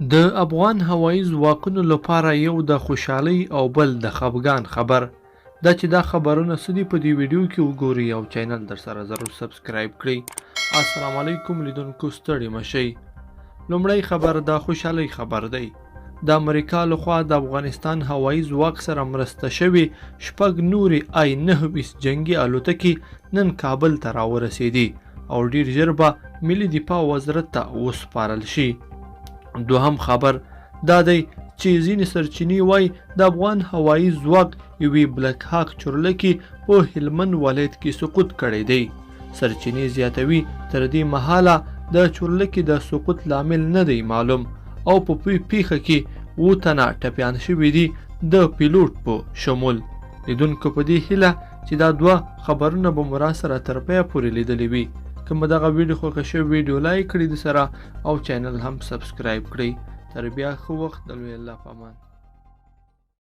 د افغان هوایي ځواکونو لپاره یو د خوشحالۍ او بل د خفګان خبر دا چې دا خبرونه څه دي په دې ویډیو کې وګورئ او چینل در سره ضرور سبسکرایب کړئ. السلام علیکم لیدونکو، ستړي مه شئ. لومړی خبر د خوشحالۍ خبر دی. د امریکا لخوا د افغانستان هوایي ځواک سره مرسته شوې شپږ نورې I-9 جنګي الوتکې نن کابل ته راورسېدې او ډیر ژر به ملي دفاع وزارت ته وسپارل شي. دوهم خبر دا دی چې ځینې سرچینې وایي د افغان هوایي ځواک یوې بلک هاک چورلکې په هلمند ولایت کې سقوط کړی دی. سرچینې زیاتوي تر دې مهاله د چورلکې د سقوط لامل نه دی معلوم او په پیښه کې 7 تنه ټپیان شوي دي د پیلوټ په شمول. لیدونکو په دې هیله چې دا دوه خبرونه به مو راسره تر پایه پورې لیدلي وي. که مو دغه ویډیو خوښه شوې ویډیو لایک کړئ د سره او چینل هم سبسکرایب کړئ. تر بیا ښه وخت د لوی الله په امان.